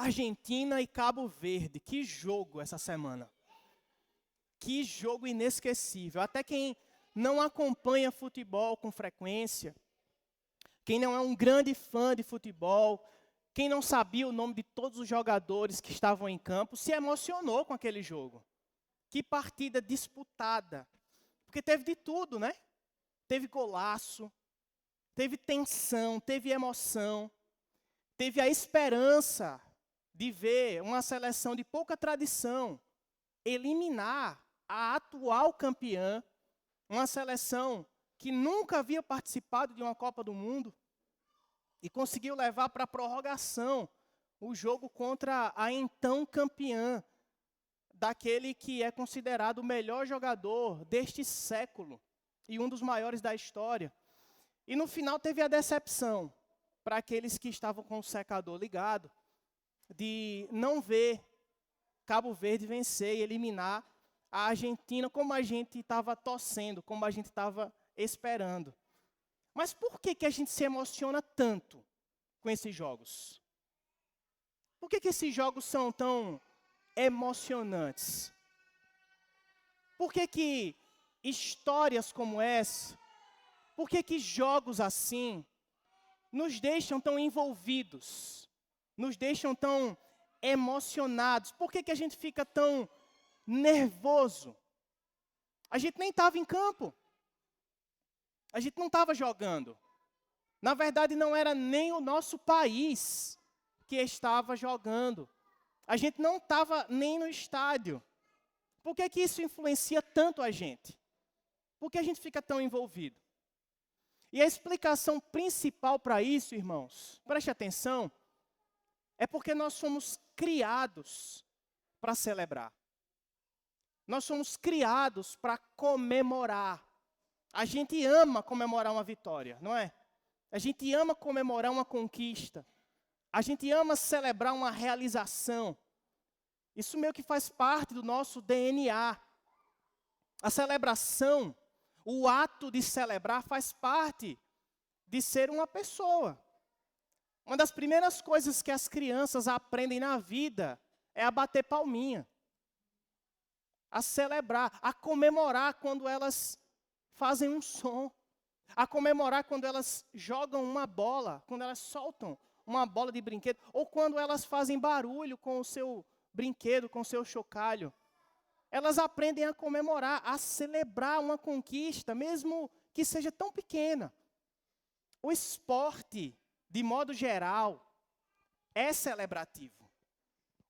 Argentina e Cabo Verde. Que jogo essa semana. Que jogo inesquecível. Até quem não acompanha futebol com frequência, quem não é um grande fã de futebol, quem não sabia o nome de todos os jogadores que estavam em campo, se emocionou com aquele jogo. Que partida disputada. Porque teve de tudo, né? Teve golaço, teve tensão, teve emoção, teve a esperança de ver uma seleção de pouca tradição eliminar a atual campeã, uma seleção que nunca havia participado de uma Copa do Mundo e conseguiu levar para a prorrogação o jogo contra a então campeã, daquele que é considerado o melhor jogador deste século e um dos maiores da história. E no final teve a decepção para aqueles que estavam com o secador ligado, de não ver Cabo Verde vencer e eliminar a Argentina como a gente estava torcendo, como a gente estava esperando. Mas por que a gente se emociona tanto com esses jogos? Por que esses jogos são tão emocionantes? Por que histórias como essa, por que jogos assim nos deixam tão envolvidos, nos deixam tão emocionados? Por que a gente fica tão nervoso? A gente nem estava em campo. A gente não estava jogando. Na verdade, não era nem o nosso país que estava jogando. A gente não estava nem no estádio. Por que isso influencia tanto a gente? Por que a gente fica tão envolvido? E a explicação principal para isso, irmãos, preste atenção, é porque nós somos criados para celebrar. Nós somos criados para comemorar. A gente ama comemorar uma vitória, não é? A gente ama comemorar uma conquista. A gente ama celebrar uma realização. Isso meio que faz parte do nosso DNA. A celebração, o ato de celebrar faz parte de ser uma pessoa. Uma das primeiras coisas que as crianças aprendem na vida é a bater palminha. A celebrar, a comemorar quando elas fazem um som. A comemorar quando elas jogam uma bola, quando elas soltam uma bola de brinquedo, ou quando elas fazem barulho com o seu brinquedo, com o seu chocalho. Elas aprendem a comemorar, a celebrar uma conquista, mesmo que seja tão pequena. O esporte, de modo geral, é celebrativo.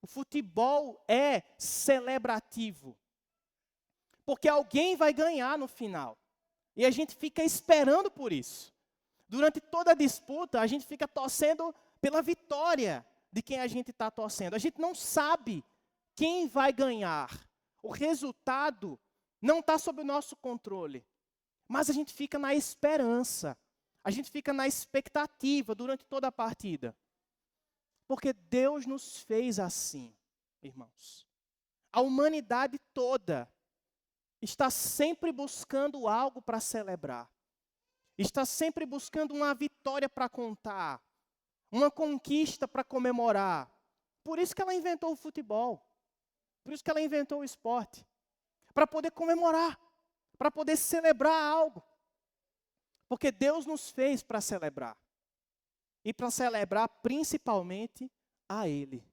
O futebol é celebrativo. Porque alguém vai ganhar no final. E a gente fica esperando por isso. Durante toda a disputa, a gente fica torcendo pela vitória de quem a gente está torcendo. A gente não sabe quem vai ganhar. O resultado não está sob o nosso controle. Mas a gente fica na esperança. A gente fica na expectativa durante toda a partida. Porque Deus nos fez assim, irmãos. A humanidade toda está sempre buscando algo para celebrar. Está sempre buscando uma vitória para contar. Uma conquista para comemorar. Por isso que ela inventou o futebol. Por isso que ela inventou o esporte. Para poder comemorar. Para poder celebrar algo. Porque Deus nos fez para celebrar. E para celebrar principalmente a Ele.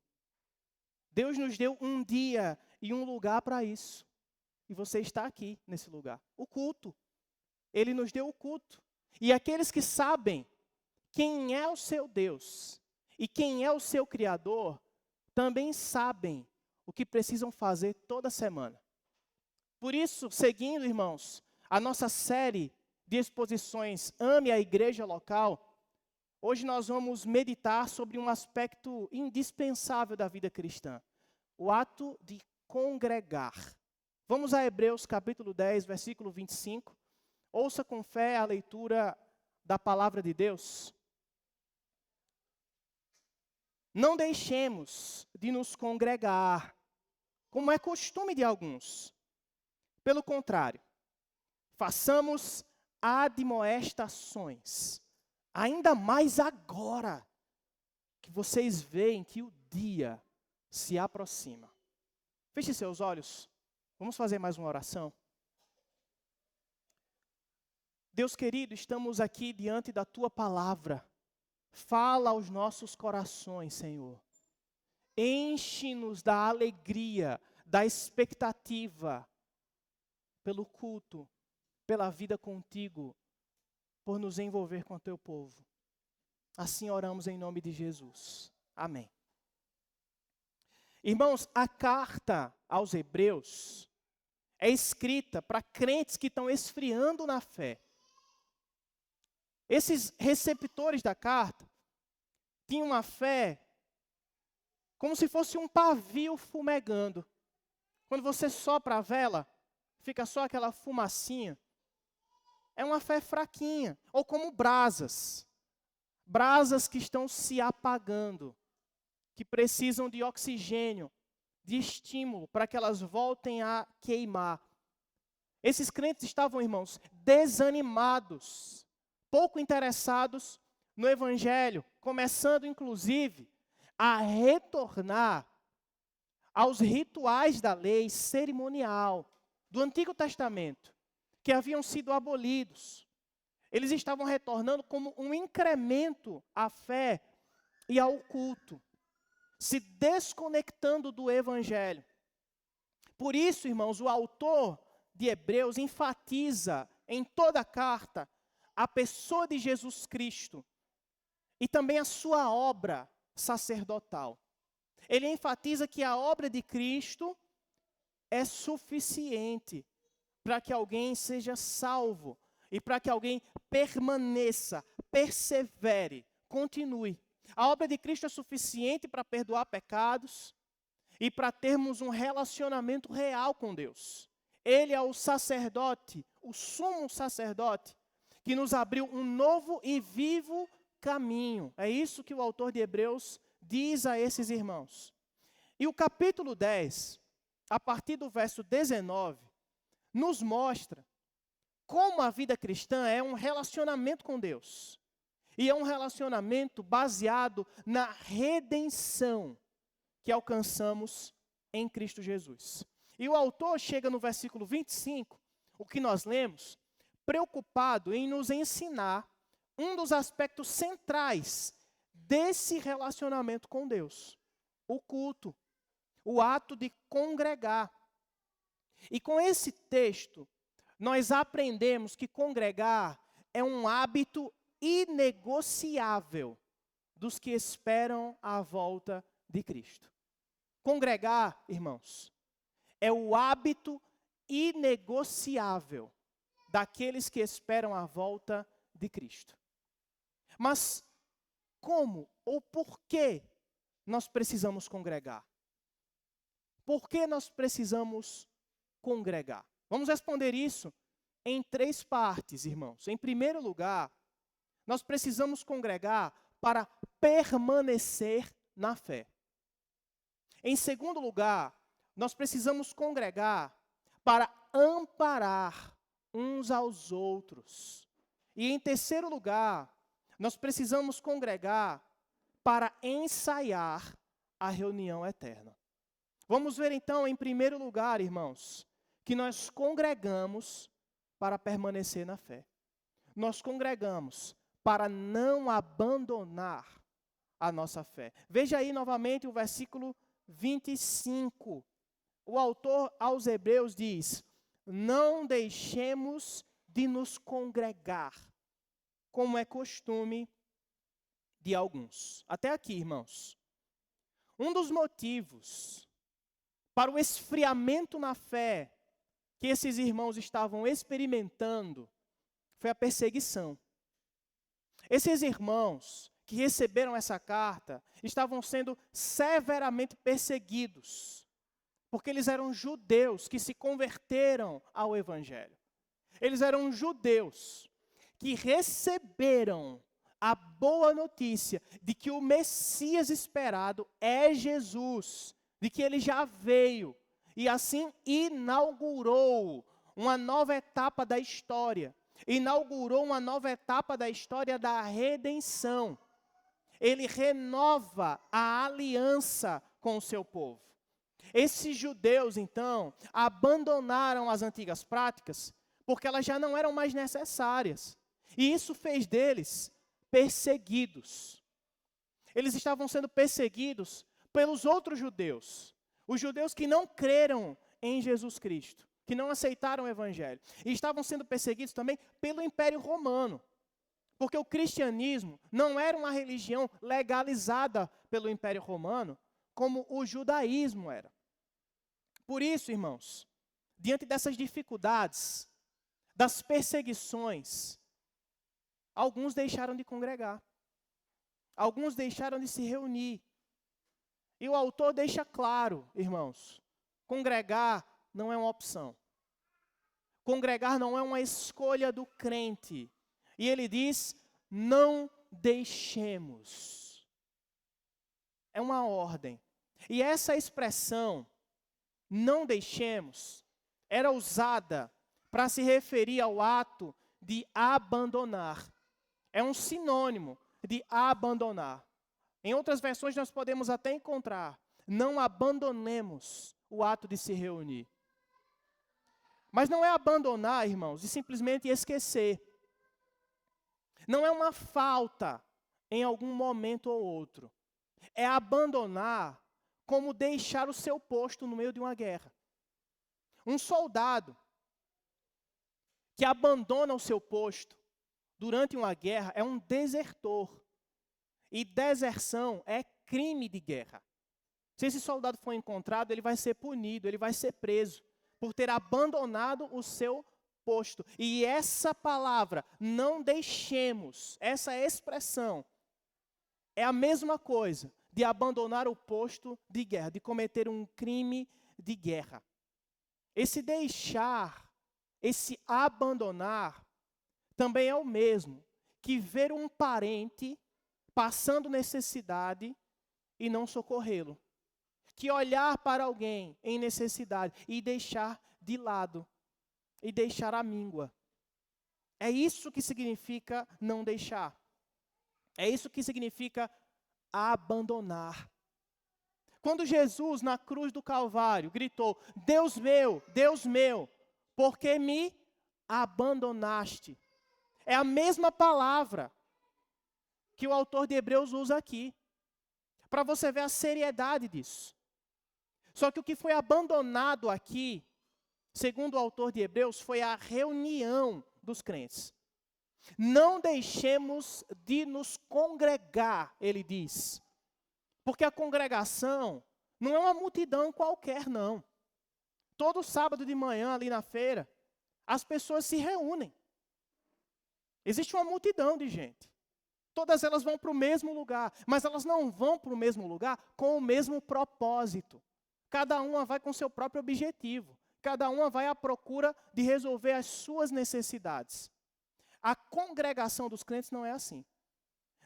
Deus nos deu um dia e um lugar para isso. E você está aqui nesse lugar. O culto. Ele nos deu o culto. E aqueles que sabem quem é o seu Deus e quem é o seu Criador, também sabem o que precisam fazer toda semana. Por isso, seguindo, irmãos, a nossa série de exposições Ame a Igreja Local, hoje nós vamos meditar sobre um aspecto indispensável da vida cristã. O ato de congregar. Vamos a Hebreus capítulo 10, versículo 25. Ouça com fé a leitura da palavra de Deus. Não deixemos de nos congregar, como é costume de alguns. Pelo contrário, façamos admoestações, ainda mais agora que vocês veem que o dia se aproxima. Feche seus olhos. Vamos fazer mais uma oração. Deus querido, estamos aqui diante da Tua palavra. Fala aos nossos corações, Senhor. Enche-nos da alegria, da expectativa pelo culto, pela vida contigo, por nos envolver com o Teu povo. Assim oramos em nome de Jesus. Amém. Irmãos, a carta aos Hebreus é escrita para crentes que estão esfriando na fé. Esses receptores da carta tinham uma fé como se fosse um pavio fumegando. Quando você sopra a vela, fica só aquela fumacinha. É uma fé fraquinha, ou como brasas. Brasas que estão se apagando, que precisam de oxigênio, de estímulo, para que elas voltem a queimar. Esses crentes estavam, irmãos, desanimados, pouco interessados no Evangelho, começando, inclusive, a retornar aos rituais da lei cerimonial do Antigo Testamento, que haviam sido abolidos. Eles estavam retornando como um incremento à fé e ao culto, se desconectando do Evangelho. Por isso, irmãos, o autor de Hebreus enfatiza em toda a carta a pessoa de Jesus Cristo e também a sua obra sacerdotal. Ele enfatiza que a obra de Cristo é suficiente para que alguém seja salvo e para que alguém permaneça, persevere, continue. A obra de Cristo é suficiente para perdoar pecados e para termos um relacionamento real com Deus. Ele é o sacerdote, o sumo sacerdote, que nos abriu um novo e vivo caminho. É isso que o autor de Hebreus diz a esses irmãos. E o capítulo 10, a partir do verso 19, nos mostra como a vida cristã é um relacionamento com Deus. E é um relacionamento baseado na redenção que alcançamos em Cristo Jesus. E o autor chega no versículo 25, o que nós lemos, preocupado em nos ensinar um dos aspectos centrais desse relacionamento com Deus, o culto, o ato de congregar. E com esse texto, nós aprendemos que congregar é um hábito inegociável dos que esperam a volta de Cristo. Congregar, irmãos, é o hábito inegociável daqueles que esperam a volta de Cristo. Mas como ou por que nós precisamos congregar? Por que nós precisamos congregar? Vamos responder isso em 3 partes, irmãos. Em primeiro lugar, nós precisamos congregar para permanecer na fé. Em segundo lugar, nós precisamos congregar para amparar uns aos outros. E em terceiro lugar, nós precisamos congregar para ensaiar a reunião eterna. Vamos ver então, em primeiro lugar, irmãos, que nós congregamos para permanecer na fé. Nós congregamos para não abandonar a nossa fé. Veja aí novamente o versículo 25. O autor aos Hebreus diz: não deixemos de nos congregar, como é costume de alguns. Até aqui, irmãos. Um dos motivos para o esfriamento na fé que esses irmãos estavam experimentando foi a perseguição. Esses irmãos que receberam essa carta estavam sendo severamente perseguidos, porque eles eram judeus que se converteram ao Evangelho. Eles eram judeus que receberam a boa notícia de que o Messias esperado é Jesus, de que ele já veio e assim inaugurou uma nova etapa da história. Inaugurou uma nova etapa da história da redenção. ele renova a aliança com o seu povo. Esses judeus, então, abandonaram as antigas práticas porque elas já não eram mais necessárias. E isso fez deles perseguidos. Eles estavam sendo perseguidos pelos outros judeus. Os judeus que não creram em Jesus Cristo, que não aceitaram o Evangelho. E estavam sendo perseguidos também pelo Império Romano. Porque o cristianismo não era uma religião legalizada pelo Império Romano, como o judaísmo era. Por isso, irmãos, diante dessas dificuldades, das perseguições, alguns deixaram de congregar. Alguns deixaram de se reunir. E o autor deixa claro, irmãos, congregar não é uma opção. Congregar não é uma escolha do crente. E ele diz, não deixemos. É uma ordem. E essa expressão, não deixemos, era usada para se referir ao ato de abandonar. É um sinônimo de abandonar. Em outras versões nós podemos até encontrar, não abandonemos o ato de se reunir. Mas não é abandonar, irmãos, e simplesmente esquecer. Não é uma falta em algum momento ou outro. É abandonar como deixar o seu posto no meio de uma guerra. Um soldado que abandona o seu posto durante uma guerra é um desertor. E deserção é crime de guerra. Se esse soldado for encontrado, ele vai ser punido, ele vai ser preso por ter abandonado o seu posto. E essa palavra, não deixemos, essa expressão, é a mesma coisa de abandonar o posto de guerra, de cometer um crime de guerra. Esse deixar, esse abandonar, também é o mesmo que ver um parente passando necessidade e não socorrê-lo. Que olhar para alguém em necessidade e deixar de lado, e deixar a míngua. É isso que significa não deixar. É isso que significa abandonar. Quando Jesus, na cruz do Calvário, gritou, Deus meu, por que me abandonaste? É a mesma palavra que o autor de Hebreus usa aqui, para você ver a seriedade disso. Só que o que foi abandonado aqui, segundo o autor de Hebreus, foi a reunião dos crentes. Não deixemos de nos congregar, ele diz. Porque a congregação não é uma multidão qualquer, não. Todo sábado de manhã, ali na feira, as pessoas se reúnem. Existe uma multidão de gente. Todas elas vão para o mesmo lugar, mas elas não vão para o mesmo lugar com o mesmo propósito. Cada uma vai com seu próprio objetivo. Cada uma vai à procura de resolver as suas necessidades. A congregação dos crentes não é assim.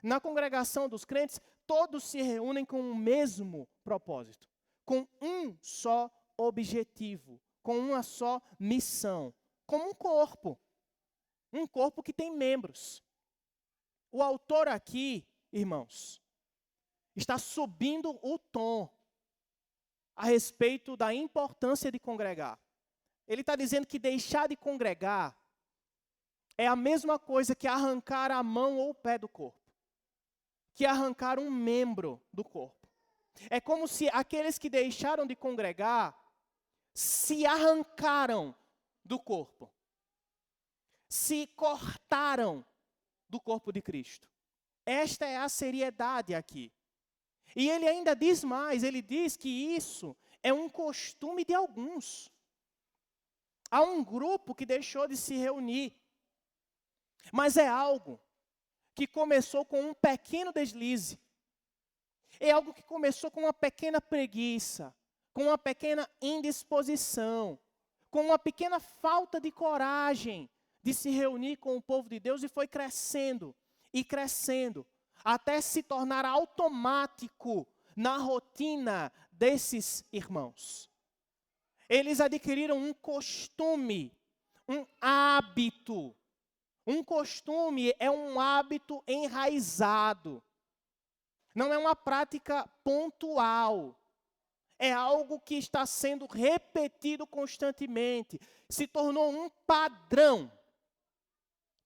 Na congregação dos crentes, todos se reúnem com o mesmo propósito, com um só objetivo, com uma só missão, como um corpo que tem membros. O autor aqui, irmãos, está subindo o tom a respeito da importância de congregar. Ele está dizendo que deixar de congregar é a mesma coisa que arrancar a mão ou o pé do corpo, que arrancar um membro do corpo. É como se aqueles que deixaram de congregar se arrancaram do corpo, se cortaram do corpo de Cristo. Esta é a seriedade aqui. E ele ainda diz mais, ele diz que isso é um costume de alguns. Há um grupo que deixou de se reunir, mas é algo que começou com um pequeno deslize. É algo que começou com uma pequena preguiça, com uma pequena indisposição, com uma pequena falta de coragem de se reunir com o povo de Deus e foi crescendo e crescendo, até se tornar automático na rotina desses irmãos. Eles adquiriram um costume, um hábito. Um costume é um hábito enraizado. Não é uma prática pontual. É algo que está sendo repetido constantemente. Se tornou um padrão.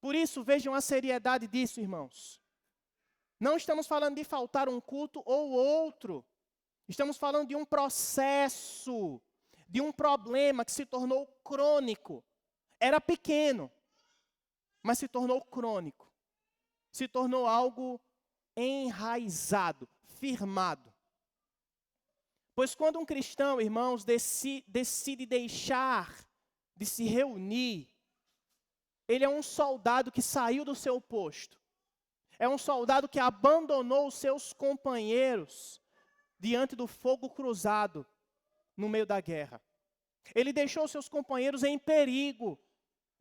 Por isso, vejam a seriedade disso, irmãos. Não estamos falando de faltar um culto ou outro. Estamos falando de um processo, de um problema que se tornou crônico. Era pequeno, mas se tornou crônico. Se tornou algo enraizado, firmado. Pois quando um cristão, irmãos, decide deixar de se reunir, ele é um soldado que saiu do seu posto. É um soldado que abandonou os seus companheiros diante do fogo cruzado no meio da guerra. Ele deixou seus companheiros em perigo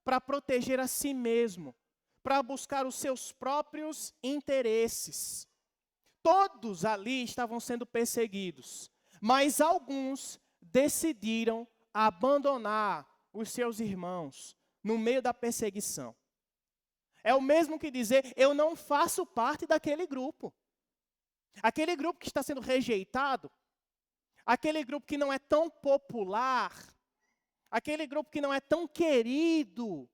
para proteger a si mesmo, para buscar os seus próprios interesses. Todos ali estavam sendo perseguidos, mas alguns decidiram abandonar os seus irmãos no meio da perseguição. É o mesmo que dizer, eu não faço parte daquele grupo. Aquele grupo que está sendo rejeitado, aquele grupo que não é tão popular, aquele grupo que não é tão querido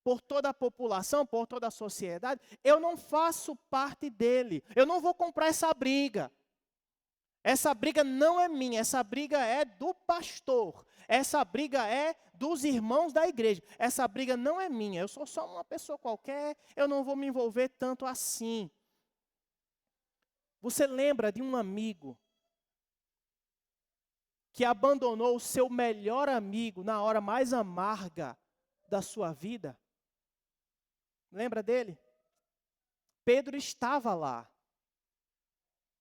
por toda a população, por toda a sociedade, eu não faço parte dele. Eu não vou comprar essa briga. Essa briga não é minha, essa briga é do pastor. Essa briga é dos irmãos da igreja. Essa briga não é minha, eu sou só uma pessoa qualquer, eu não vou me envolver tanto assim. Você lembra de um amigo que abandonou o seu melhor amigo na hora mais amarga da sua vida? Lembra dele? Pedro estava lá,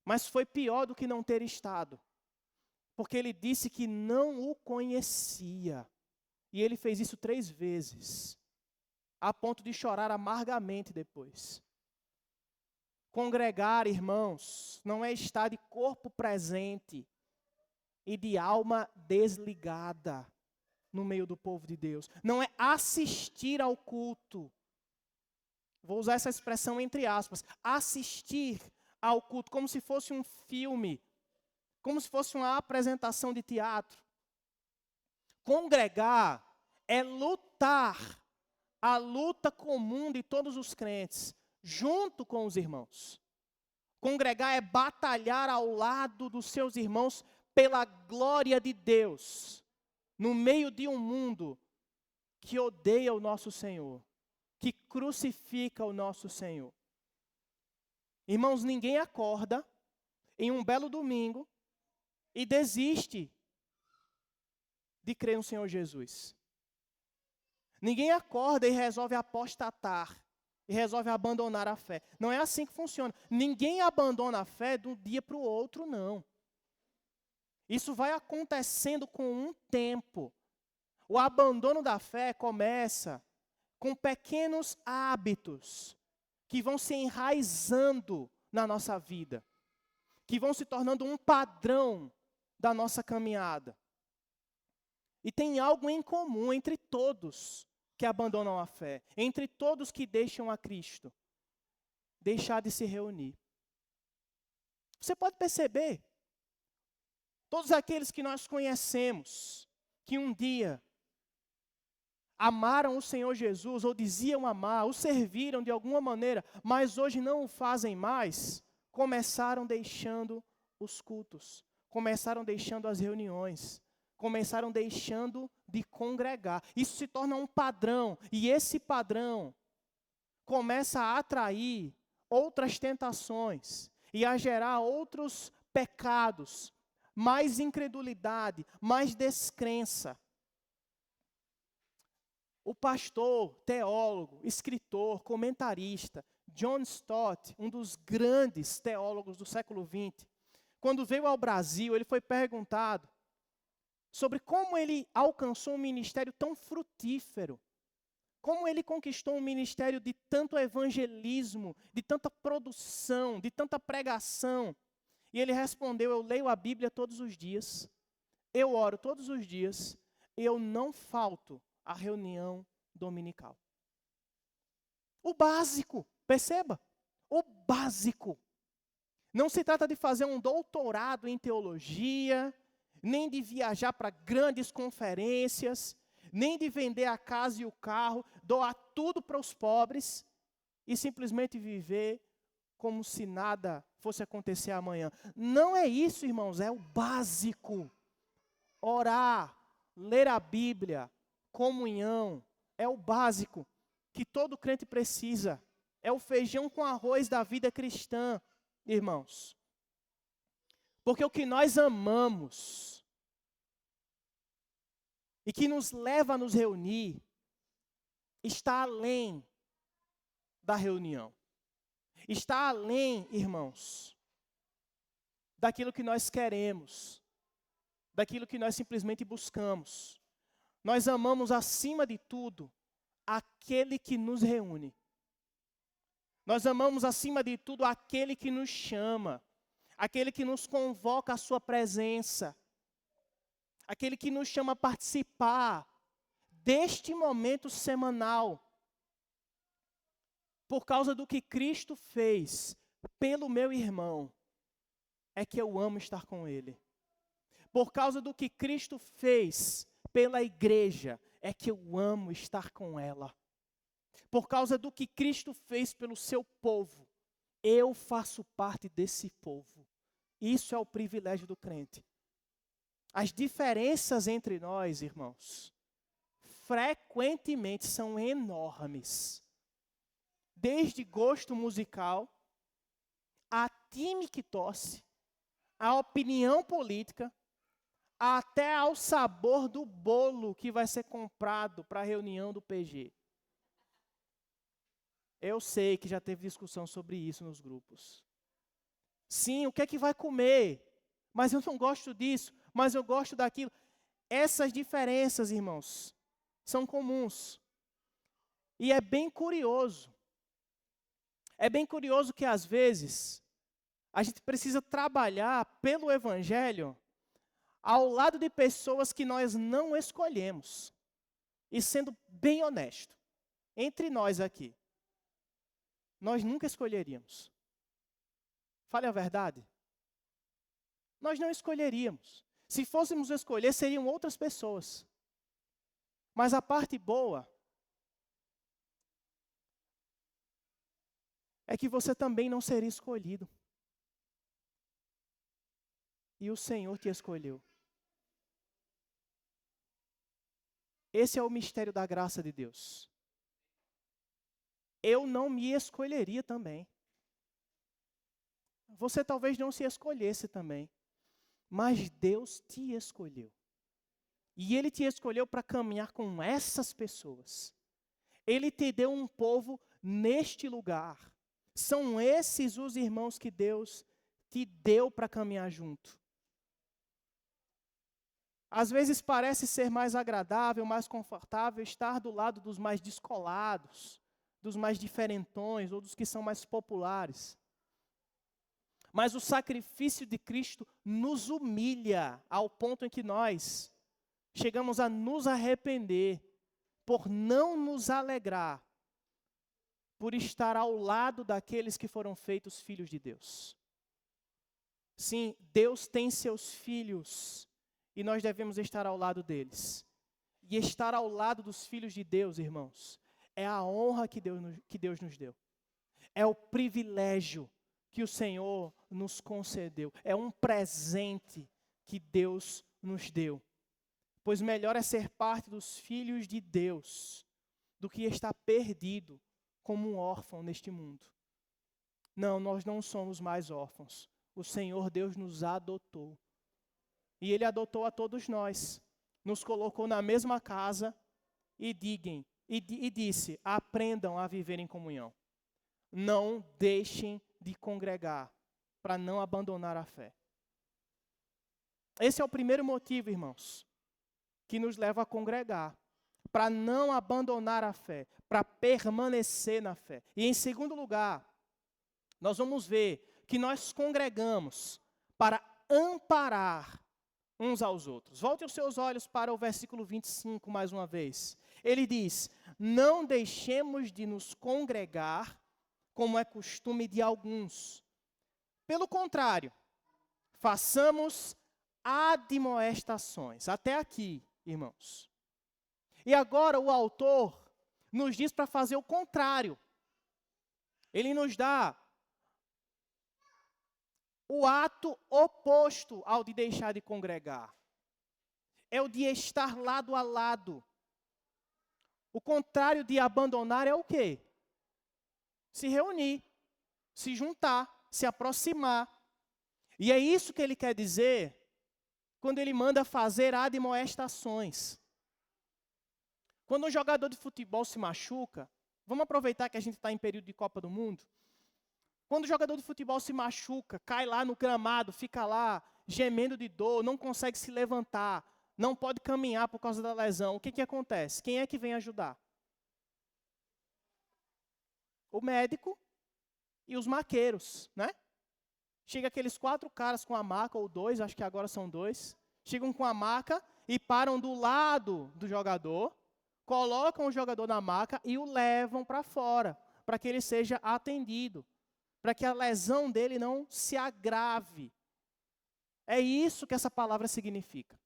mas foi pior do que não ter estado, porque ele disse que não o conhecia, e ele fez isso 3 vezes, a ponto de chorar amargamente depois. Congregar, irmãos, não é estar de corpo presente e de alma desligada no meio do povo de Deus. Não é assistir ao culto. Vou usar essa expressão entre aspas. Assistir ao culto como se fosse um filme, como se fosse uma apresentação de teatro. Congregar é lutar a luta comum de todos os crentes, junto com os irmãos. Congregar é batalhar ao lado dos seus irmãos pela glória de Deus, no meio de um mundo que odeia o nosso Senhor, que crucifica o nosso Senhor. Irmãos, ninguém acorda em um belo domingo e desiste de crer no Senhor Jesus. Ninguém acorda e resolve apostatar, e resolve abandonar a fé. Não é assim que funciona. Ninguém abandona a fé de um dia para o outro, não. Isso vai acontecendo com um tempo. O abandono da fé começa com pequenos hábitos que vão se enraizando na nossa vida, que vão se tornando um padrão da nossa caminhada. E tem algo em comum entre todos que abandonam a fé, entre todos que deixam a Cristo: deixar de se reunir. Você pode perceber, todos aqueles que nós conhecemos, que um dia amaram o Senhor Jesus, ou diziam amar, o serviram de alguma maneira, mas hoje não o fazem mais, começaram deixando os cultos, começaram deixando as reuniões, começaram deixando de congregar. Isso se torna um padrão, e esse padrão começa a atrair outras tentações e a gerar outros pecados, mais incredulidade, mais descrença. O pastor, teólogo, escritor, comentarista, John Stott, um dos grandes teólogos do século XX, quando veio ao Brasil, ele foi perguntado sobre como ele alcançou um ministério tão frutífero, como ele conquistou um ministério de tanto evangelismo, de tanta produção, de tanta pregação. E ele respondeu: eu leio a Bíblia todos os dias, eu oro todos os dias, e eu não falto a reunião dominical. O básico, perceba, o básico. Não se trata de fazer um doutorado em teologia, nem de viajar para grandes conferências, nem de vender a casa e o carro, doar tudo para os pobres e simplesmente viver como se nada fosse acontecer amanhã. Não é isso, irmãos, é o básico. Orar, ler a Bíblia, comunhão, é o básico que todo crente precisa. É o feijão com arroz da vida cristã, irmãos. Porque o que nós amamos e que nos leva a nos reunir está além da reunião. Está além, irmãos, daquilo que nós queremos, daquilo que nós simplesmente buscamos. Nós amamos, acima de tudo, aquele que nos reúne. Nós amamos, acima de tudo, aquele que nos chama, aquele que nos convoca à sua presença, aquele que nos chama a participar deste momento semanal. Por causa do que Cristo fez pelo meu irmão, é que eu amo estar com ele. Por causa do que Cristo fez pela igreja, é que eu amo estar com ela. Por causa do que Cristo fez pelo seu povo, eu faço parte desse povo. Isso é o privilégio do crente. As diferenças entre nós, irmãos, frequentemente são enormes. Desde gosto musical, a time que torce, a opinião política, até ao sabor do bolo que vai ser comprado para a reunião do PG. Eu sei que já teve discussão sobre isso nos grupos. Sim, o que é que vai comer? Mas eu não gosto disso, mas eu gosto daquilo. Essas diferenças, irmãos, são comuns. E é bem curioso. É bem curioso que às vezes a gente precisa trabalhar pelo Evangelho ao lado de pessoas que nós não escolhemos. E sendo bem honesto, entre nós aqui, nós nunca escolheríamos. Fale a verdade. Nós não escolheríamos. Se fôssemos escolher, seriam outras pessoas. Mas a parte boa é que você também não seria escolhido. E o Senhor te escolheu. Esse é o mistério da graça de Deus. Eu não me escolheria também. Você talvez não se escolhesse também. Mas Deus te escolheu. E Ele te escolheu para caminhar com essas pessoas. Ele te deu um povo neste lugar. São esses os irmãos que Deus te deu para caminhar junto. Às vezes parece ser mais agradável, mais confortável estar do lado dos mais descolados, dos mais diferentões ou dos que são mais populares. Mas o sacrifício de Cristo nos humilha ao ponto em que nós chegamos a nos arrepender por não nos alegrar por estar ao lado daqueles que foram feitos filhos de Deus. Sim, Deus tem seus filhos e nós devemos estar ao lado deles. E estar ao lado dos filhos de Deus, irmãos, é a honra que Deus nos deu. É o privilégio que o Senhor nos concedeu. É um presente que Deus nos deu. Pois melhor é ser parte dos filhos de Deus do que estar perdido como um órfão neste mundo. Não, nós não somos mais órfãos. O Senhor Deus nos adotou. E Ele adotou a todos nós. Nos colocou na mesma casa e disse, aprendam a viver em comunhão. Não deixem de congregar para não abandonar a fé. Esse é o primeiro motivo, irmãos, que nos leva a congregar. Para não abandonar a fé, para permanecer na fé. E em segundo lugar, nós vamos ver que nós congregamos para amparar uns aos outros. Volte os seus olhos para o versículo 25 mais uma vez. Ele diz, não deixemos de nos congregar, como é costume de alguns, Pelo contrário, façamos admoestações. Até aqui, irmãos. E agora o autor nos diz para fazer o contrário. Ele nos dá o ato oposto ao de deixar de congregar. É o de estar lado a lado. O contrário de abandonar é o quê? Se reunir, se juntar, se aproximar. E é isso que ele quer dizer quando ele manda fazer admoestações. Quando um jogador de futebol se machuca, vamos aproveitar que a gente está em período de Copa do Mundo. Quando o jogador de futebol se machuca, cai lá no gramado, fica lá gemendo de dor, não consegue se levantar, não pode caminhar por causa da lesão, o que acontece? Quem é que vem ajudar? O médico e os maqueiros, né? Chega aqueles 4 caras com a maca, ou 2, acho que agora são 2, chegam com a maca e param do lado do jogador, colocam o jogador na maca e o levam para fora, para que ele seja atendido, para que a lesão dele não se agrave. É isso que essa palavra significa.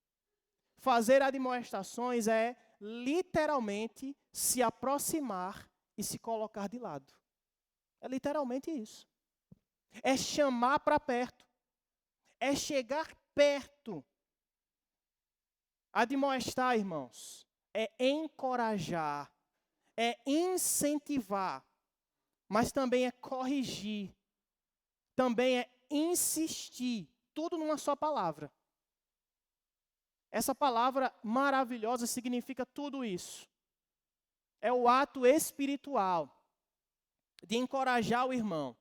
Fazer admoestações é literalmente se aproximar e se colocar de lado. É literalmente isso. É chamar para perto. É chegar perto. Admoestar, irmãos, é encorajar, é incentivar, mas também é corrigir, também é insistir, tudo numa só palavra. Essa palavra maravilhosa significa tudo isso. É o ato espiritual de encorajar o irmão,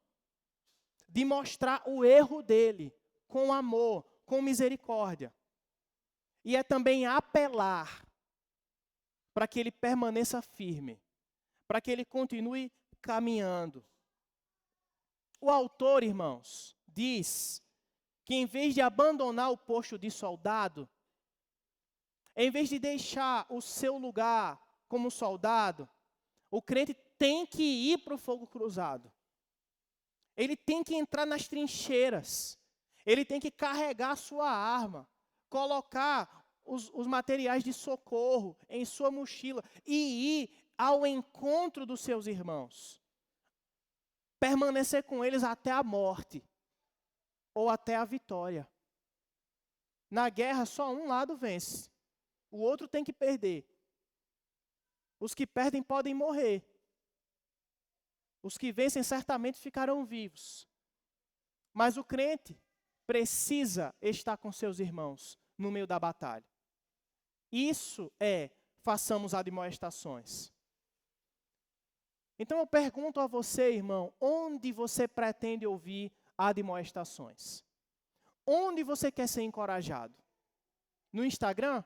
de mostrar o erro dele com amor, com misericórdia. E é também apelar para que ele permaneça firme, para que ele continue caminhando. O autor, irmãos, diz que em vez de abandonar o posto de soldado, em vez de deixar o seu lugar como soldado, o crente tem que ir para o fogo cruzado. Ele tem que entrar nas trincheiras. Ele tem que carregar a sua arma, colocar os materiais de socorro em sua mochila e ir ao encontro dos seus irmãos. Permanecer com eles até a morte ou até a vitória. Na guerra, só um lado vence. O outro tem que perder. Os que perdem podem morrer. Os que vencem certamente ficarão vivos. Mas o crente precisa estar com seus irmãos no meio da batalha. Isso é, façamos admoestações. Então eu pergunto a você, irmão, onde você pretende ouvir admoestações? Onde você quer ser encorajado? No Instagram?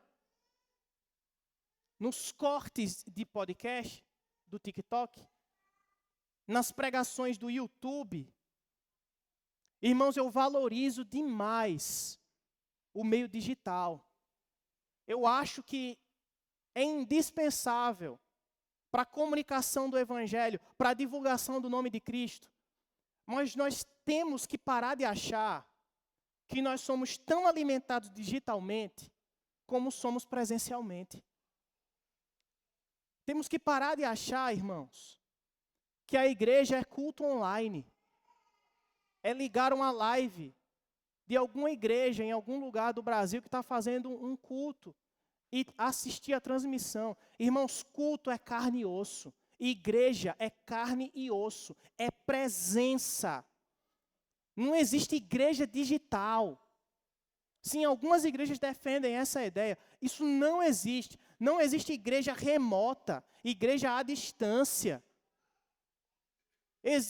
Nos cortes de podcast do TikTok? Nas pregações do YouTube? Irmãos, eu valorizo demais o meio digital. Eu acho que é indispensável para a comunicação do Evangelho, para a divulgação do nome de Cristo. Mas nós temos que parar de achar que nós somos tão alimentados digitalmente como somos presencialmente. Temos que parar de achar, irmãos, que a igreja é culto online. É ligar uma live de alguma igreja em algum lugar do Brasil que está fazendo um culto e assistir a transmissão. Irmãos, culto é carne e osso. Igreja é carne e osso. É presença. Não existe igreja digital. Sim, algumas igrejas defendem essa ideia. Isso não existe. Não existe igreja remota, igreja à distância.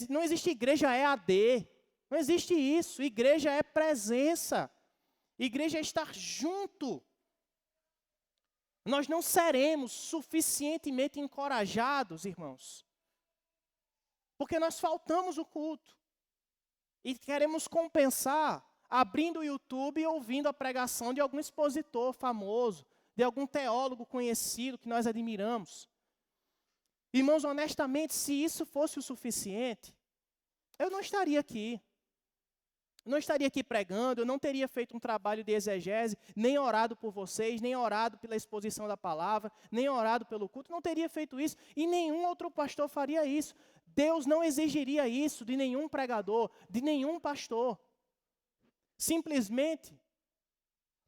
Não existe igreja EAD. Não existe isso. Igreja é presença. Igreja é estar junto. Nós não seremos suficientemente encorajados, irmãos, porque nós faltamos o culto. E queremos compensar abrindo o YouTube e ouvindo a pregação de algum expositor famoso, de algum teólogo conhecido que nós admiramos. Irmãos, honestamente, se isso fosse o suficiente, eu não estaria aqui. Não estaria aqui pregando, eu não teria feito um trabalho de exegese, nem orado por vocês, nem orado pela exposição da palavra, nem orado pelo culto, não teria feito isso, e nenhum outro pastor faria isso. Deus não exigiria isso de nenhum pregador, de nenhum pastor. Simplesmente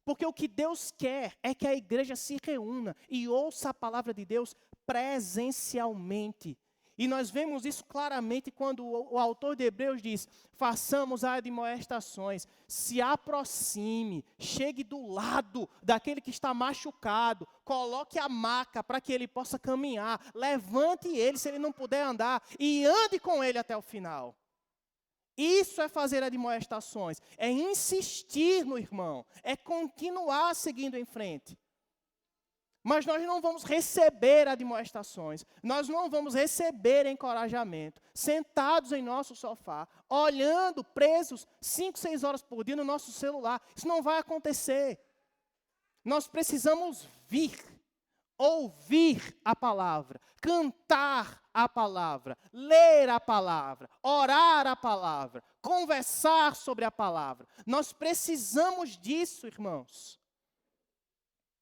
porque o que Deus quer é que a igreja se reúna e ouça a palavra de Deus presencialmente. E nós vemos isso claramente quando o autor de Hebreus diz: façamos admoestações, se aproxime, chegue do lado daquele que está machucado, coloque a maca para que ele possa caminhar, levante ele se ele não puder andar e ande com ele até o final. Isso é fazer admoestações, é insistir no irmão, é continuar seguindo em frente. Mas nós não vamos receber admoestações, nós não vamos receber encorajamento, sentados em nosso sofá, olhando, presos 5, 6 horas por dia no nosso celular. Isso não vai acontecer. Nós precisamos vir, ouvir a palavra, cantar a palavra, ler a palavra, orar a palavra, conversar sobre a palavra. Nós precisamos disso, irmãos.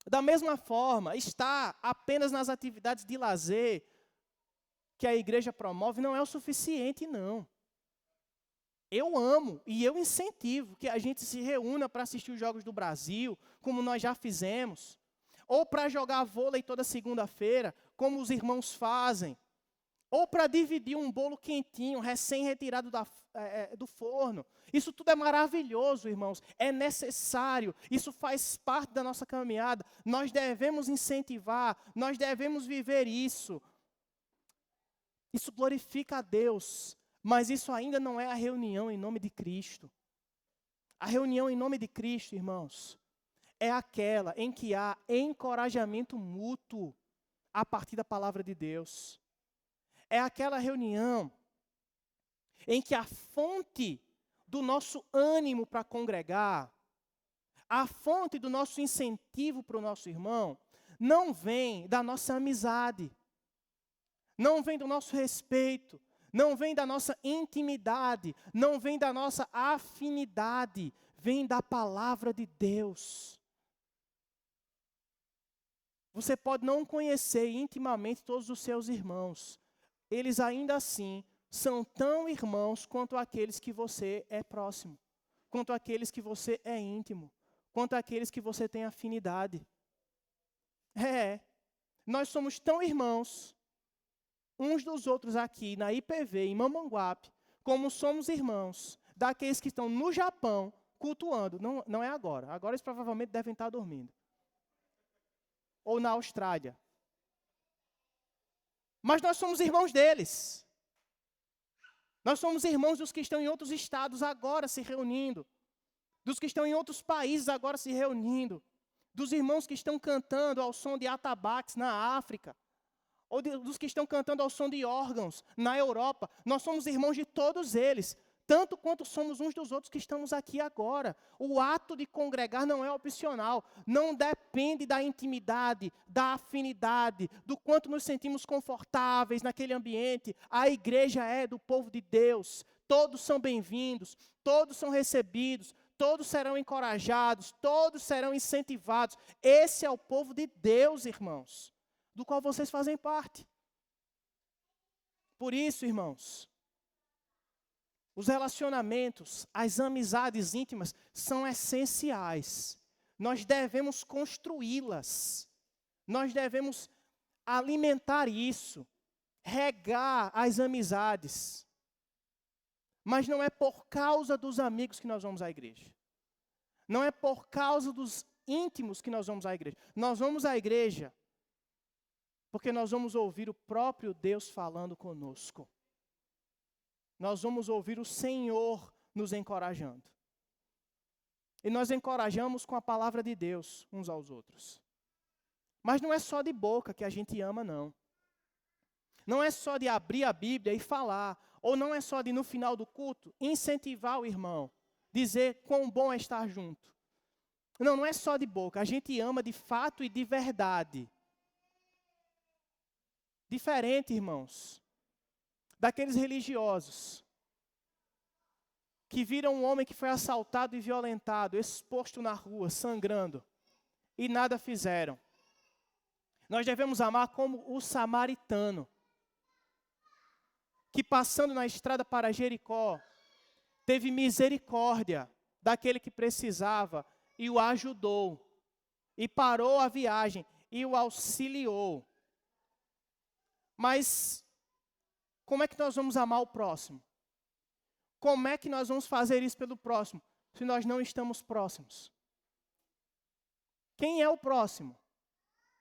Da mesma forma, estar apenas nas atividades de lazer que a igreja promove não é o suficiente, não. Eu amo e eu incentivo que a gente se reúna para assistir os Jogos do Brasil, como nós já fizemos, ou para jogar vôlei toda segunda-feira, como os irmãos fazem, ou para dividir um bolo quentinho, recém-retirado do forno. Isso tudo é maravilhoso, irmãos, é necessário, isso faz parte da nossa caminhada. Nós devemos incentivar, nós devemos viver isso. Isso glorifica a Deus, mas isso ainda não é a reunião em nome de Cristo. A reunião em nome de Cristo, irmãos, é aquela em que há encorajamento mútuo a partir da palavra de Deus. É aquela reunião em que a fonte do nosso ânimo para congregar, a fonte do nosso incentivo para o nosso irmão, não vem da nossa amizade, não vem do nosso respeito, não vem da nossa intimidade, não vem da nossa afinidade, vem da palavra de Deus. Você pode não conhecer intimamente todos os seus irmãos, eles ainda assim são tão irmãos quanto aqueles que você é próximo, quanto aqueles que você é íntimo, quanto aqueles que você tem afinidade. Nós somos tão irmãos uns dos outros aqui na IPV, em Mamanguape, como somos irmãos daqueles que estão no Japão cultuando. Não é agora, agora eles provavelmente devem estar dormindo. Ou na Austrália. Mas nós somos irmãos deles. Nós somos irmãos dos que estão em outros estados agora se reunindo. Dos que estão em outros países agora se reunindo. Dos irmãos que estão cantando ao som de atabaques na África. Ou dos que estão cantando ao som de órgãos na Europa. Nós somos irmãos de todos eles. Tanto quanto somos uns dos outros que estamos aqui agora. O ato de congregar não é opcional. Não depende da intimidade, da afinidade, do quanto nos sentimos confortáveis naquele ambiente. A igreja é do povo de Deus. Todos são bem-vindos, todos são recebidos, todos serão encorajados, todos serão incentivados. Esse é o povo de Deus, irmãos, do qual vocês fazem parte. Por isso, irmãos, os relacionamentos, as amizades íntimas são essenciais. Nós devemos construí-las. Nós devemos alimentar isso, regar as amizades. Mas não é por causa dos amigos que nós vamos à igreja. Não é por causa dos íntimos que nós vamos à igreja. Nós vamos à igreja porque nós vamos ouvir o próprio Deus falando conosco. Nós vamos ouvir o Senhor nos encorajando. E nós encorajamos com a palavra de Deus uns aos outros. Mas não é só de boca que a gente ama, não. Não é só de abrir a Bíblia e falar. Ou não é só de, no final do culto, incentivar o irmão. Dizer quão bom é estar junto. Não é só de boca. A gente ama de fato e de verdade. Diferente, irmãos, daqueles religiosos que viram um homem que foi assaltado e violentado, exposto na rua, sangrando, e nada fizeram. Nós devemos amar como o samaritano, que passando na estrada para Jericó, teve misericórdia daquele que precisava e o ajudou, e parou a viagem e o auxiliou. Mas como é que nós vamos amar o próximo? Como é que nós vamos fazer isso pelo próximo, se nós não estamos próximos? Quem é o próximo?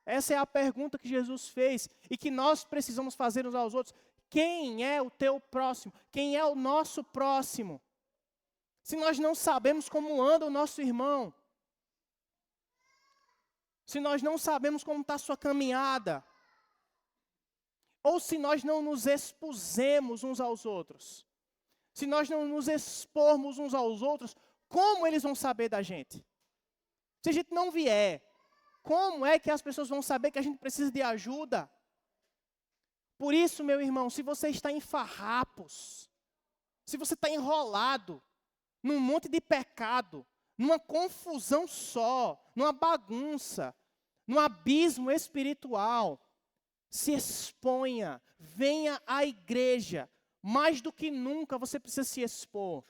Essa é a pergunta que Jesus fez e que nós precisamos fazer uns aos outros. Quem é o teu próximo? Quem é o nosso próximo? Se nós não sabemos como anda o nosso irmão, se nós não sabemos como está a sua caminhada, ou se nós não nos expusemos uns aos outros, se nós não nos expormos uns aos outros, como eles vão saber da gente? Se a gente não vier, como é que as pessoas vão saber que a gente precisa de ajuda? Por isso, meu irmão, se você está em farrapos, se você está enrolado num monte de pecado, numa confusão só, numa bagunça, num abismo espiritual, se exponha, venha à igreja. Mais do que nunca você precisa se expor.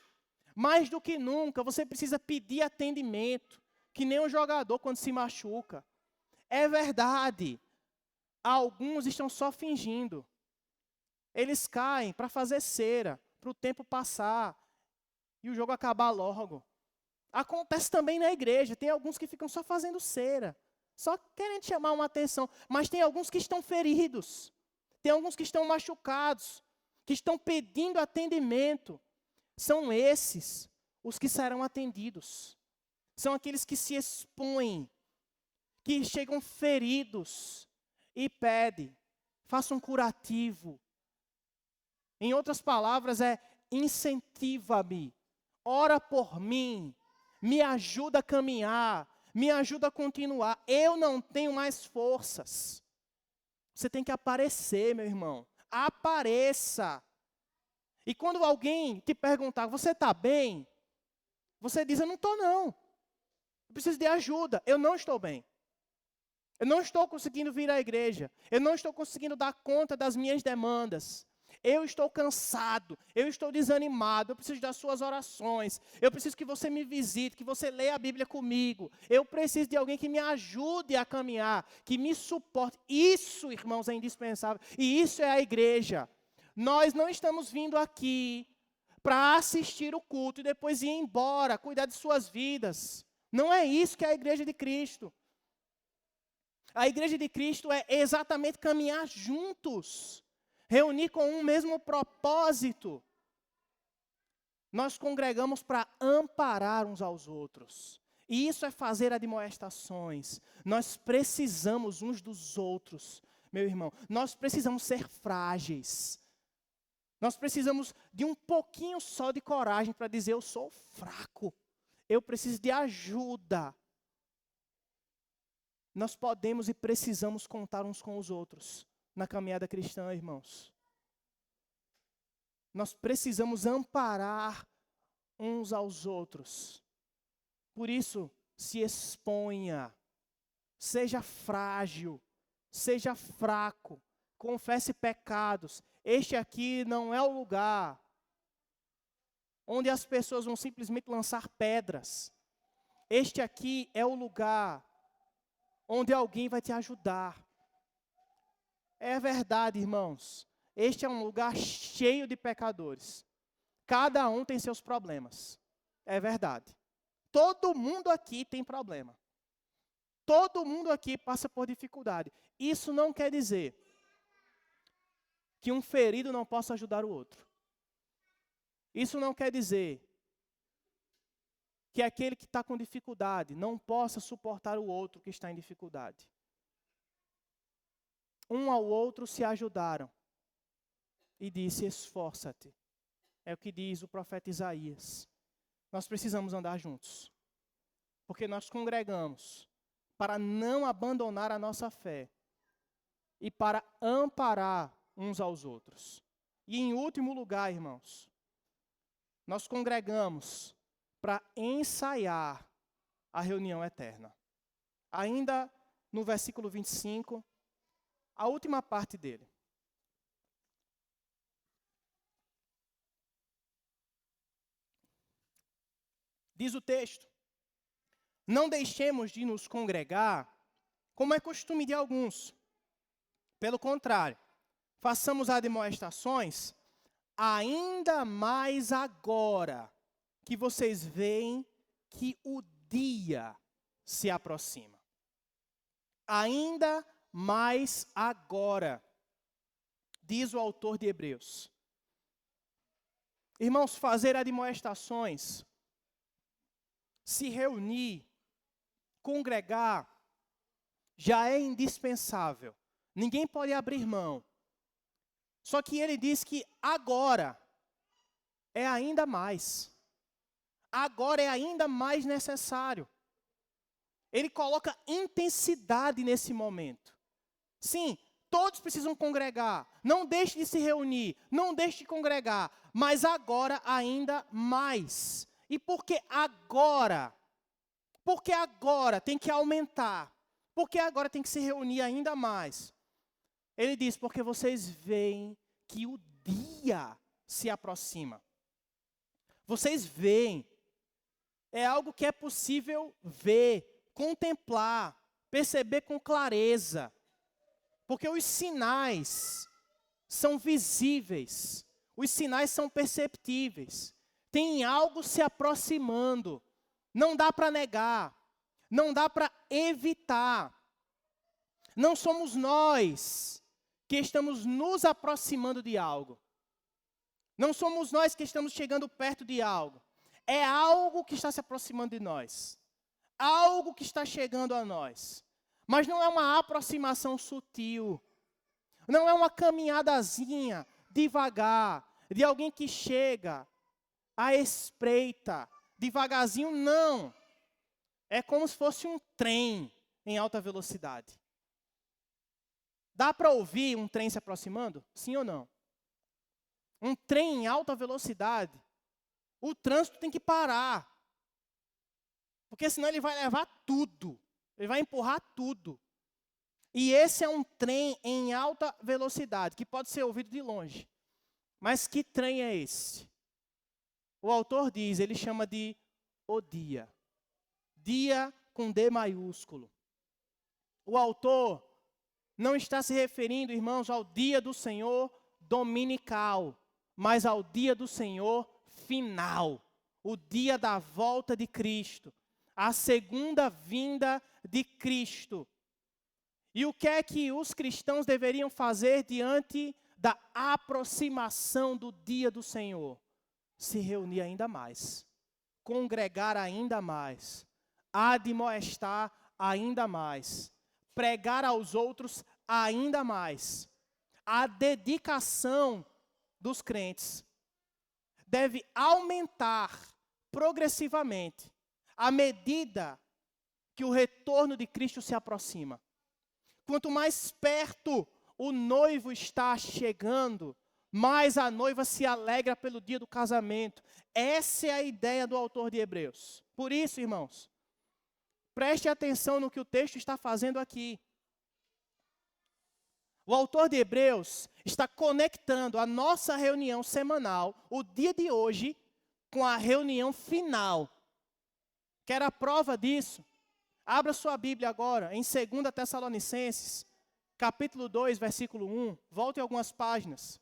Mais do que nunca você precisa pedir atendimento, que nem um jogador quando se machuca. É verdade, alguns estão só fingindo. Eles caem para fazer cera, para o tempo passar e o jogo acabar logo. Acontece também na igreja, tem alguns que ficam só fazendo cera, só querendo chamar uma atenção, mas tem alguns que estão feridos, tem alguns que estão machucados, que estão pedindo atendimento. São esses os que serão atendidos. São aqueles que se expõem, que chegam feridos e pedem, faça um curativo. Em outras palavras, incentiva-me, ora por mim, me ajuda a caminhar, me ajuda a continuar. Eu não tenho mais forças. Você tem que aparecer, meu irmão. Apareça. E quando alguém te perguntar, você está bem? Você diz, eu não estou não. Eu preciso de ajuda, eu não estou bem. Eu não estou conseguindo vir à igreja. Eu não estou conseguindo dar conta das minhas demandas. Eu estou cansado, eu estou desanimado, eu preciso das suas orações. Eu preciso que você me visite, que você leia a Bíblia comigo. Eu preciso de alguém que me ajude a caminhar, que me suporte. Isso, irmãos, é indispensável. E isso é a igreja. Nós não estamos vindo aqui para assistir o culto e depois ir embora, cuidar de suas vidas. Não é isso que é a igreja de Cristo. A igreja de Cristo é exatamente caminhar juntos, reunir com um mesmo propósito. Nós congregamos para amparar uns aos outros. E isso é fazer admoestações. Nós precisamos uns dos outros, meu irmão. Nós precisamos ser frágeis. Nós precisamos de um pouquinho só de coragem para dizer, eu sou fraco. Eu preciso de ajuda. Nós podemos e precisamos contar uns com os outros na caminhada cristã, irmãos. Nós precisamos amparar uns aos outros. Por isso, se exponha, seja frágil, seja fraco, confesse pecados. Este aqui não é o lugar onde as pessoas vão simplesmente lançar pedras. Este aqui é o lugar onde alguém vai te ajudar. É verdade, irmãos. Este é um lugar cheio de pecadores. Cada um tem seus problemas. É verdade. Todo mundo aqui tem problema. Todo mundo aqui passa por dificuldade. Isso não quer dizer que um ferido não possa ajudar o outro. Isso não quer dizer que aquele que está com dificuldade não possa suportar o outro que está em dificuldade. Um ao outro se ajudaram. E disse, esforça-te. É o que diz o profeta Isaías. Nós precisamos andar juntos. Porque nós congregamos para não abandonar a nossa fé. E para amparar uns aos outros. E em último lugar, irmãos, nós congregamos para ensaiar a reunião eterna. Ainda no versículo 25, a última parte dele. Diz o texto: não deixemos de nos congregar, como é costume de alguns. Pelo contrário, façamos admoestações, ainda mais agora que vocês veem que o dia se aproxima. Ainda mais agora, diz o autor de Hebreus. Irmãos, fazer admoestações, se reunir, congregar, já é indispensável. Ninguém pode abrir mão. Só que ele diz que agora é ainda mais. Agora é ainda mais necessário. Ele coloca intensidade nesse momento. Sim, todos precisam congregar. Não deixe de se reunir, não deixe de congregar. Mas agora ainda mais. E por que agora? Porque agora tem que aumentar. Porque agora tem que se reunir ainda mais. Ele diz, porque vocês veem que o dia se aproxima. Vocês veem. É algo que é possível ver, contemplar, perceber com clareza. Porque os sinais são visíveis. Os sinais são perceptíveis. Tem algo se aproximando. Não dá para negar. Não dá para evitar. Não somos nós que estamos nos aproximando de algo. Não somos nós que estamos chegando perto de algo. É algo que está se aproximando de nós. Algo que está chegando a nós. Mas não é uma aproximação sutil. Não é uma caminhadazinha, devagar, de alguém que chega à espreita, devagarzinho, não. É como se fosse um trem em alta velocidade. Dá para ouvir um trem se aproximando? Sim ou não? Um trem em alta velocidade, o trânsito tem que parar. Porque senão ele vai levar tudo. Ele vai empurrar tudo. E esse é um trem em alta velocidade, que pode ser ouvido de longe. Mas que trem é esse? O autor diz, ele chama de o dia. Dia com D maiúsculo. O autor não está se referindo, irmãos, ao dia do Senhor dominical, mas ao dia do Senhor final. O dia da volta de Cristo. A segunda vinda de Cristo. E o que é que os cristãos deveriam fazer diante da aproximação do dia do Senhor? Se reunir ainda mais, congregar ainda mais, admoestar ainda mais, pregar aos outros ainda mais. A dedicação dos crentes deve aumentar progressivamente à medida que o retorno de Cristo se aproxima. Quanto mais perto o noivo está chegando, mais a noiva se alegra pelo dia do casamento. Essa é a ideia do autor de Hebreus. Por isso, irmãos, preste atenção no que o texto está fazendo aqui. O autor de Hebreus está conectando a nossa reunião semanal, o dia de hoje, com a reunião final. Quer a prova disso? Abra sua Bíblia agora, em 2 Tessalonicenses, capítulo 2, versículo 1. Volte algumas páginas.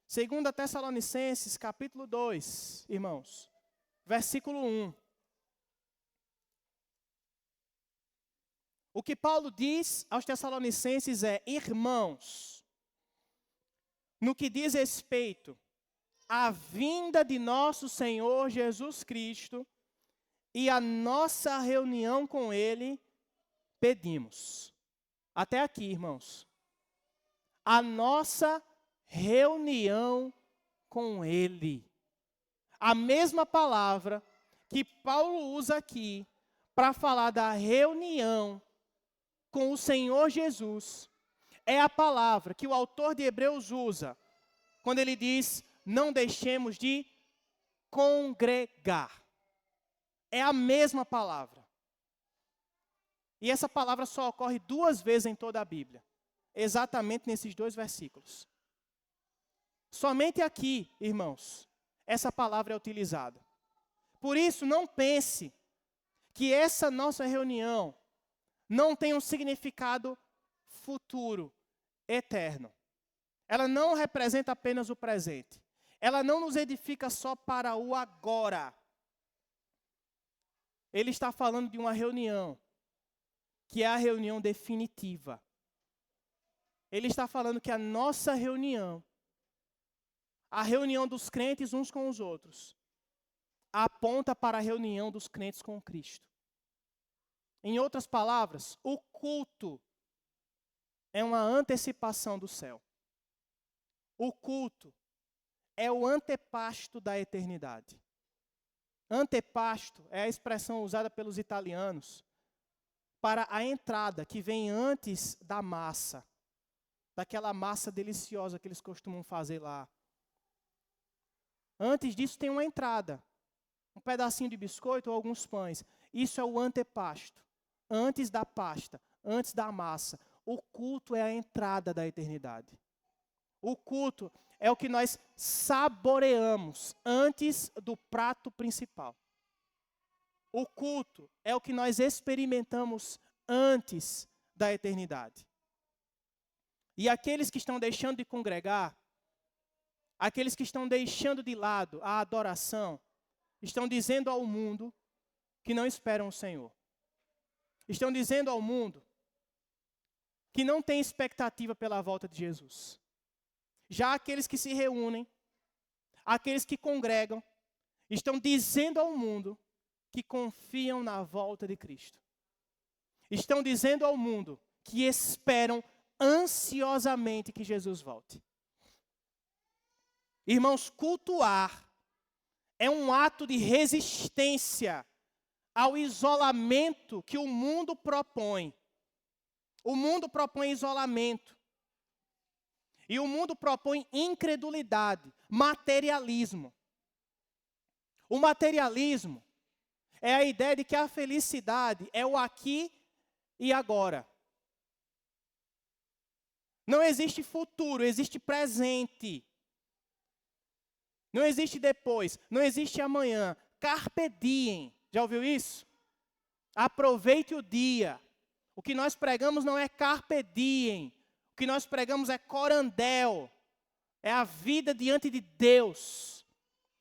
2 Tessalonicenses, capítulo 2, irmãos, versículo 1. O que Paulo diz aos Tessalonicenses é: irmãos, no que diz respeito à vinda de nosso Senhor Jesus Cristo e a nossa reunião com Ele, pedimos. Até aqui, irmãos. A nossa reunião com Ele. A mesma palavra que Paulo usa aqui para falar da reunião com o Senhor Jesus é a palavra que o autor de Hebreus usa quando ele diz: não deixemos de congregar. É a mesma palavra. E essa palavra só ocorre 2 vezes em toda a Bíblia. Exatamente nesses 2 versículos. Somente aqui, irmãos, essa palavra é utilizada. Por isso, não pense que essa nossa reunião não tem um significado futuro, eterno. Ela não representa apenas o presente. Ela não nos edifica só para o agora. Ele está falando de uma reunião, que é a reunião definitiva. Ele está falando que a nossa reunião, a reunião dos crentes uns com os outros, aponta para a reunião dos crentes com Cristo. Em outras palavras, o culto é uma antecipação do céu. O culto é o antepasto da eternidade. Antepasto é a expressão usada pelos italianos para a entrada que vem antes da massa, daquela massa deliciosa que eles costumam fazer lá. Antes disso tem uma entrada, um pedacinho de biscoito ou alguns pães. Isso é o antepasto, antes da pasta, antes da massa. O culto é a entrada da eternidade. O culto é o que nós saboreamos antes do prato principal. O culto é o que nós experimentamos antes da eternidade. E aqueles que estão deixando de congregar, aqueles que estão deixando de lado a adoração, estão dizendo ao mundo que não esperam o Senhor. Estão dizendo ao mundo que não têm expectativa pela volta de Jesus. Já aqueles que se reúnem, aqueles que congregam, estão dizendo ao mundo que confiam na volta de Cristo. Estão dizendo ao mundo que esperam ansiosamente que Jesus volte. Irmãos, cultuar é um ato de resistência ao isolamento que o mundo propõe. O mundo propõe isolamento. E o mundo propõe incredulidade, materialismo. O materialismo é a ideia de que a felicidade é o aqui e agora. Não existe futuro, existe presente. Não existe depois, não existe amanhã. Carpe diem. Já ouviu isso? Aproveite o dia. O que nós pregamos não é carpe diem. O que nós pregamos é corandel. É a vida diante de Deus.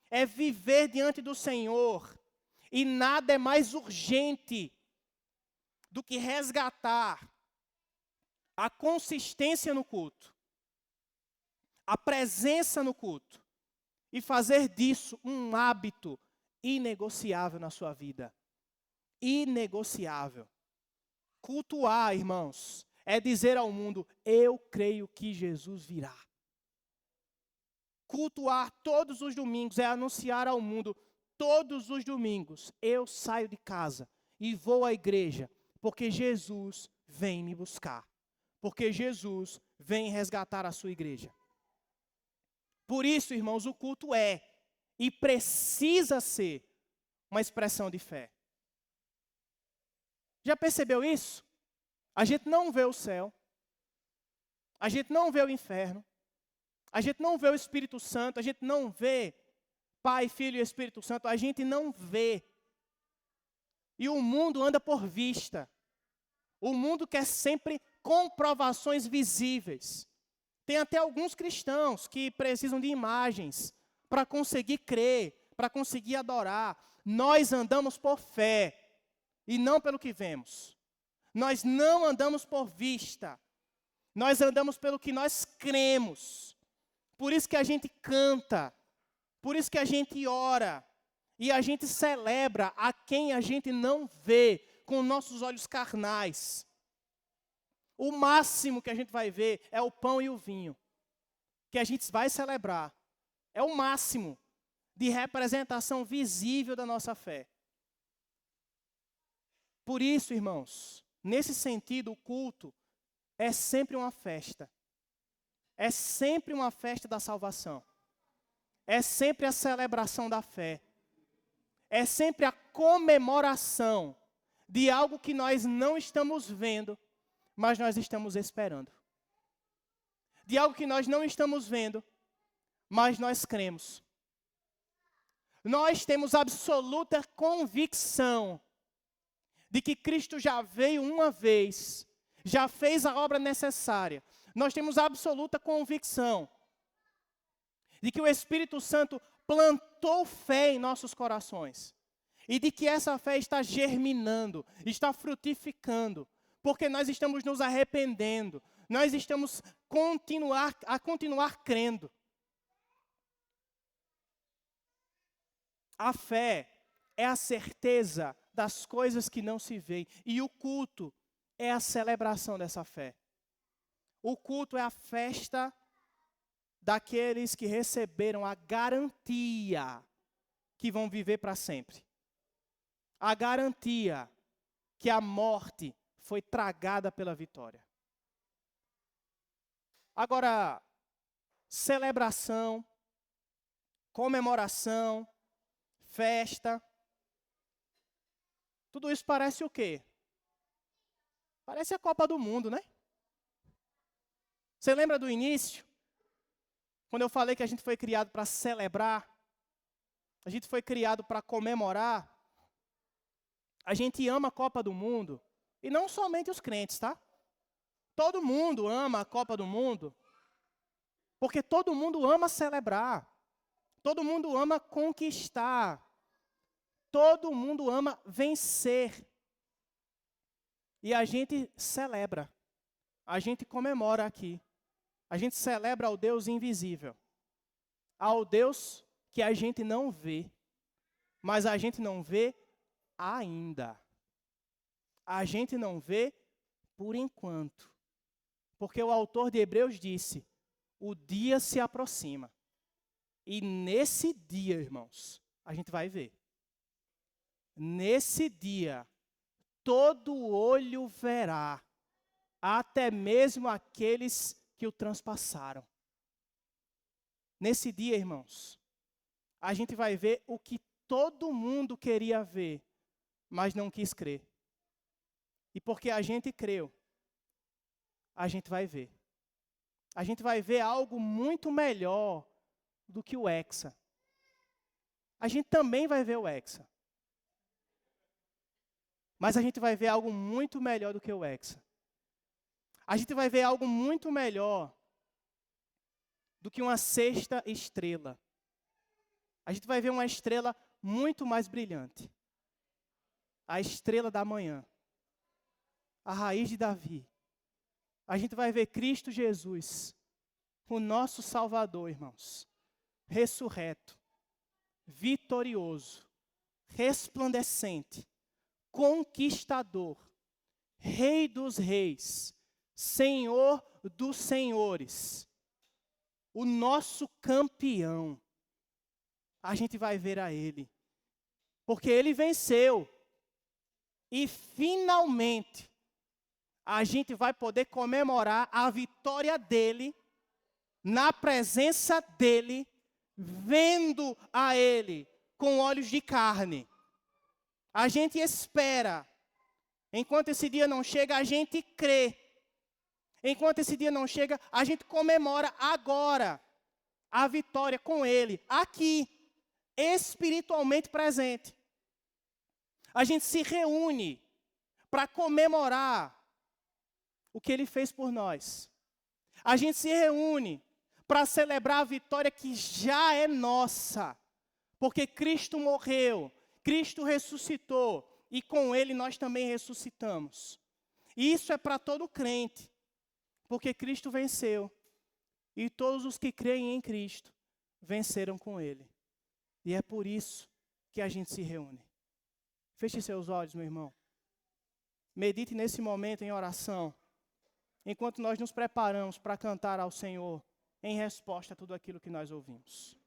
É viver diante do Senhor. E nada é mais urgente do que resgatar a consistência no culto, a presença no culto, e fazer disso um hábito inegociável na sua vida. Inegociável. Cultuar, irmãos, é dizer ao mundo: eu creio que Jesus virá. Cultuar todos os domingos é anunciar ao mundo: todos os domingos eu saio de casa e vou à igreja, porque Jesus vem me buscar. Porque Jesus vem resgatar a sua igreja. Por isso, irmãos, o culto é e precisa ser uma expressão de fé. Já percebeu isso? A gente não vê o céu. A gente não vê o inferno. A gente não vê o Espírito Santo. A gente não vê Pai, Filho e Espírito Santo. A gente não vê. E o mundo anda por vista. O mundo quer sempre comprovações visíveis. Tem até alguns cristãos que precisam de imagens para conseguir crer, para conseguir adorar. Nós andamos por fé e não pelo que vemos. Nós não andamos por vista. Nós andamos pelo que nós cremos. Por isso que a gente canta. Por isso que a gente ora. E a gente celebra a quem a gente não vê com nossos olhos carnais. O máximo que a gente vai ver é o pão e o vinho, que a gente vai celebrar. É o máximo de representação visível da nossa fé. Por isso, irmãos, nesse sentido, o culto é sempre uma festa. É sempre uma festa da salvação. é sempre a celebração da fé. É sempre a comemoração de algo que nós não estamos vendo, mas nós estamos esperando. De algo que nós não estamos vendo, mas nós cremos. Nós temos absoluta convicção de que Cristo já veio uma vez, já fez a obra necessária. Nós temos absoluta convicção de que o Espírito Santo plantou fé em nossos corações. E de que essa fé está germinando, está frutificando. Porque nós estamos nos arrependendo. Nós estamos a continuar crendo. A fé é a certeza das coisas que não se veem. E o culto é a celebração dessa fé. O culto é a festa daqueles que receberam a garantia que vão viver para sempre. A garantia que a morte foi tragada pela vitória. Agora, celebração, comemoração, festa, tudo isso parece o quê? Parece a Copa do Mundo, né? Você lembra do início? Quando eu falei que a gente foi criado para celebrar, a gente foi criado para comemorar, a gente ama a Copa do Mundo, e não somente os crentes, tá? Todo mundo ama a Copa do Mundo, porque todo mundo ama celebrar, todo mundo ama conquistar, todo mundo ama vencer. E a gente celebra, a gente comemora aqui, a gente celebra ao Deus invisível, ao Deus que a gente não vê, mas a gente não vê ainda. A gente não vê por enquanto. Porque o autor de Hebreus disse, o dia se aproxima. E nesse dia, irmãos, a gente vai ver. Nesse dia, todo olho verá, até mesmo aqueles que o transpassaram. Nesse dia, irmãos, a gente vai ver o que todo mundo queria ver, mas não quis crer. E porque a gente creu, a gente vai ver. A gente vai ver algo muito melhor do que o Hexa. A gente também vai ver o Hexa. Mas a gente vai ver algo muito melhor do que o Hexa. A gente vai ver algo muito melhor do que uma sexta estrela. A gente vai ver uma estrela muito mais brilhante. A estrela da manhã. A raiz de Davi. A gente vai ver Cristo Jesus, o nosso Salvador, irmãos. Ressurreto, vitorioso, resplandecente, conquistador, Rei dos reis, Senhor dos senhores, o nosso campeão. A gente vai ver a Ele, porque Ele venceu. E finalmente, a gente vai poder comemorar a vitória dEle, na presença dEle, vendo a Ele com olhos de carne. A gente espera. Enquanto esse dia não chega, a gente crê. Enquanto esse dia não chega, a gente comemora agora a vitória com Ele, aqui, espiritualmente presente. A gente se reúne para comemorar o que Ele fez por nós. A gente se reúne para celebrar a vitória que já é nossa. Porque Cristo morreu, Cristo ressuscitou e com Ele nós também ressuscitamos. E isso é para todo crente, porque Cristo venceu. E todos os que creem em Cristo venceram com Ele. E é por isso que a gente se reúne. Feche seus olhos, meu irmão. Medite nesse momento em oração, enquanto nós nos preparamos para cantar ao Senhor em resposta a tudo aquilo que nós ouvimos.